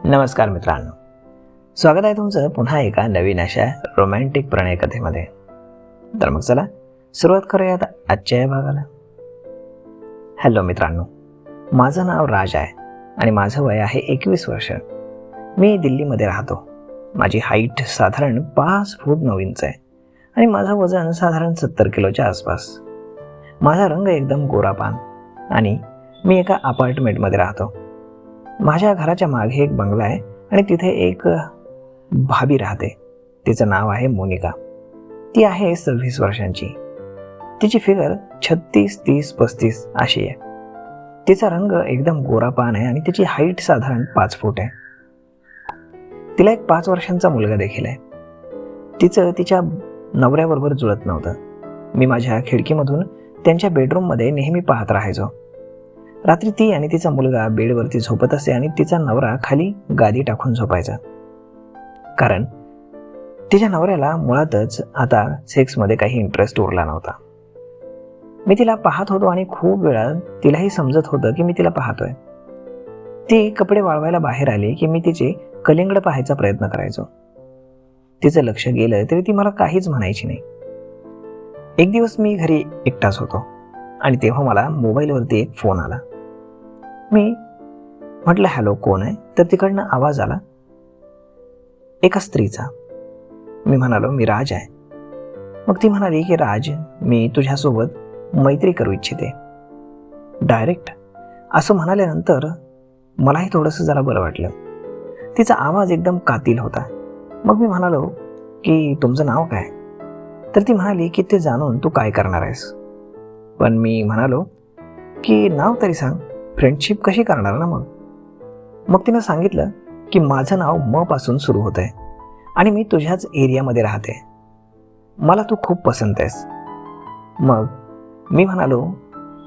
नमस्कार मित्रांनो, स्वागत आहे तुमचं पुन्हा एका नवीन अशा रोमॅन्टिक प्रणय कथेमध्ये. तर मग चला सुरुवात करूयात आजच्या या भागाला. हॅलो मित्रांनो, माझं नाव राज आहे आणि माझं वय आहे 21 वर्ष. मी दिल्लीमध्ये राहतो. माझी हाईट साधारण 5 फूट 9 इंच आहे आणि माझं वजन साधारण 70 किलोच्या आसपास. माझा रंग एकदम गोरापान आणि मी एका अपार्टमेंटमध्ये राहतो. माझ्या घराच्या मागे एक बंगला आहे आणि तिथे एक भाभी राहते. तिचं नाव आहे मोनिका. ती आहे 26 वर्षांची. तिची फिगर 36, 30, 35 अशी आहे. तिचा रंग एकदम गोरापान आहे आणि तिची हाईट साधारण 5 फूट आहे. तिला एक 5 वर्षांचा मुलगा देखील आहे. तिचं तिच्या नवऱ्याबरोबर जुळत नव्हतं. मी माझ्या खिडकीमधून त्यांच्या बेडरूममध्ये नेहमी पाहत राहायचो. रात्री ती आणि तिचा मुलगा बेडवरती झोपत असे आणि तिचा नवरा खाली गादी टाकून झोपायचा. कारण तिच्या नवऱ्याला मुळातच आता सेक्समध्ये काही इंटरेस्ट उरला नव्हता. मी तिला पाहत होतो आणि खूप वेळा तिलाही समजत होतं की मी तिला पाहतोय. ती कपडे वाळवायला बाहेर आली की मी तिचे कलिंगड पाहायचा प्रयत्न करायचो. तिचं लक्ष गेलं तरी ती मला काहीच म्हणायची नाही. एक दिवस मी घरी एकटाच होतो आणि तेव्हा मला मोबाईलवरती एक फोन आला. मी म्हटलं हॅलो, कोण आहे? तर तिकडनं आवाज आला एका स्त्रीचा. मी म्हणालो मी राज आहे. मग ती म्हणाली की राज, मी तुझ्यासोबत मैत्री करू इच्छिते. डायरेक्ट असं म्हणाल्यानंतर मलाही थोडंसं जरा बरं वाटलं. तिचा आवाज एकदम कातील होता. मग मी म्हणालो की तुमचं नाव काय? तर ती म्हणाली की ते जाणून तू काय करणार आहेस? पण मी म्हणालो की नाव तरी सांग, फ्रेंडशिप कशी करणार ना. मग तिनं सांगितलं की माझं नाव म पासून सुरू होत आहे आणि मी तुझ्याच एरियामध्ये राहते. मला तू खूप पसंत आहेस. मग मी म्हणालो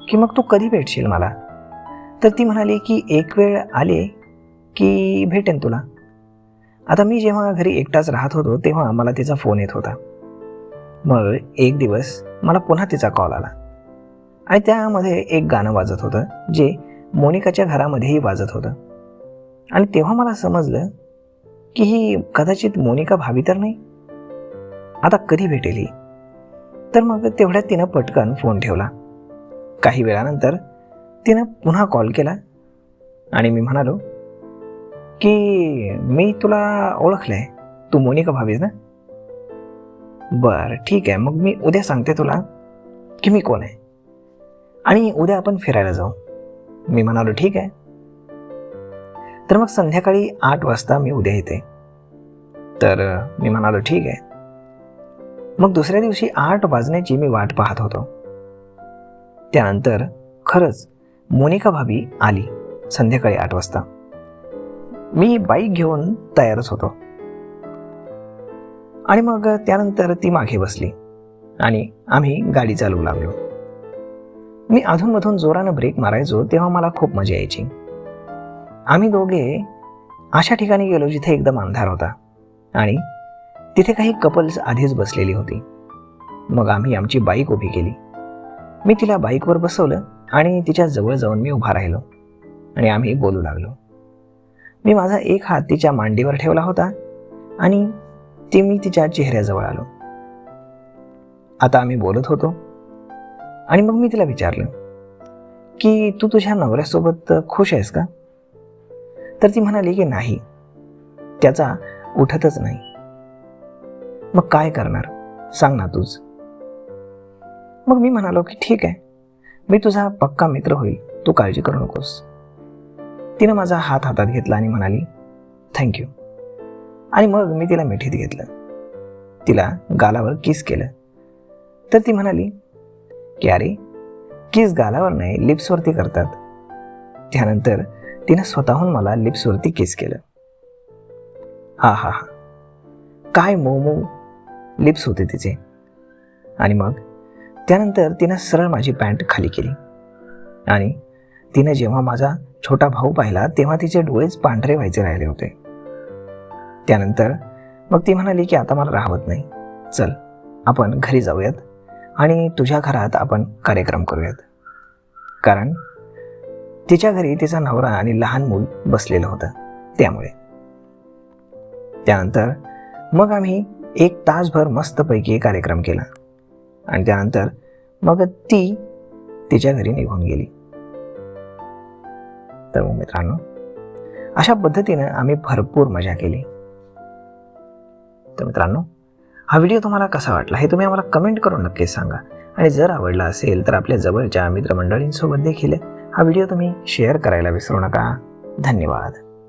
की मग तू कधी भेटशील मला? तर ती म्हणाली की एक वेळ आले की भेटेन तुला. आता मी जेव्हा घरी एकटाच राहत होतो तेव्हा मला तिचा फोन येत होता. मग एक दिवस मला पुन्हा तिचा कॉल आला आणि त्यामध्ये एक गाणं वाजत होतं जे मोनिकाच्या घरामध्येही वाजत होतं. आणि तेव्हा मला समजलं की ही कदाचित मोनिका भाभी तर नाही. आता कधी भेटेल ही? तर मग तेवढ्यात तिनं पटकन फोन ठेवला. काही वेळानंतर तिनं पुन्हा कॉल केला आणि मी म्हणालो की मी तुला ओळखलंय, तू मोनिका भाभीस ना? बरं ठीक आहे, मग मी उद्या सांगते तुला की मी कोण आहे आणि उद्या आपण फिरायला जाऊ. मी म्हणालो ठीक आहे. तर मग संध्याकाळी 8 वाजता मी उद्या येते. तर मी म्हणालो ठीक आहे. मग दुसऱ्या दिवशी 8 वाजण्याची मी वाट पाहत होतो. त्यानंतर खरंच मोनिका भाभी आली संध्याकाळी 8 वाजता. मी बाईक घेऊन तयारच होतो आणि मग त्यानंतर ती मागे बसली आणि आम्ही गाडी चालवू लागलो. मी अधूनमधून जोरानं ब्रेक मारायचो तेव्हा मला खूप मजा यायची. आम्ही दोघे अशा ठिकाणी गेलो जिथे एकदम अंधार होता आणि तिथे काही कपल्स आधीच बसलेली होती. मग आम्ही आमची बाईक उभी केली. मी तिला बाईकवर बसवलं आणि तिच्या जवळ जाऊन मी उभा राहिलो आणि आम्ही बोलू लागलो. मी माझा एक हात तिच्या मांडीवर ठेवला होता आणि मी तिच्या चेहऱ्याजवळ आलो. आता आम्ही बोलत होतो आणि मग मी तिला विचारलं की तू तुझ्या नवऱ्यासोबत खुश आहेस का? तर ती म्हणाली की नाही, त्याचा उठतच नाही. मग काय करणार सांग ना तूच. मग मी म्हणालो की ठीक आहे, मी तुझा पक्का मित्र होईल, तू काळजी करू नकोस. तिनं माझा हात हातात घेतला आणि म्हणाली थँक्यू. आणि मग मी तिला मिठीत घेतलं, तिला गालावर किस केलं. तर ती म्हणाली की अरे, किस गालावर नाही लिप्सवरती करतात. त्यानंतर तिनं स्वतःहून मला लिप्सवरती किस केलं. हा हा हा, काय मऊ मऊ लिप्स होते तिचे. आणि मग त्यानंतर तिनं सरळ माझी पॅन्ट खाली केली आणि तिनं जेव्हा माझा छोटा भाऊ पाहिला तेव्हा तिचे डोळेच पांढरे व्हायचे राहिले होते. त्यानंतर मग ती म्हणाली की आता मला राहवत नाही, चल आपण घरी जाऊयात आणि तुझ्या घरात आपण कार्यक्रम करूयात. कारण तिच्या घरी तिचा नवरा आणि लहान मूल बसलेलं होतं त्यामुळे. त्यानंतर मग आम्ही 1 तासभर मस्तपैकी कार्यक्रम केला आणि त्यानंतर मग ती तिच्या घरी निघून गेली. तर मग मित्रांनो, अशा पद्धतीनं आम्ही भरपूर मजा केली. तर मित्रांनो, हा व्हिडिओ तुम्हाला कसा वाटला हे तुम्ही आम्हाला कमेंट करून नक्कीच सांगा. आणि जर आवडला असेल तर आपल्या जवळच्या मित्रमंडळींसोबत देखील हा व्हिडिओ तुम्ही शेअर करायला विसरू नका. धन्यवाद.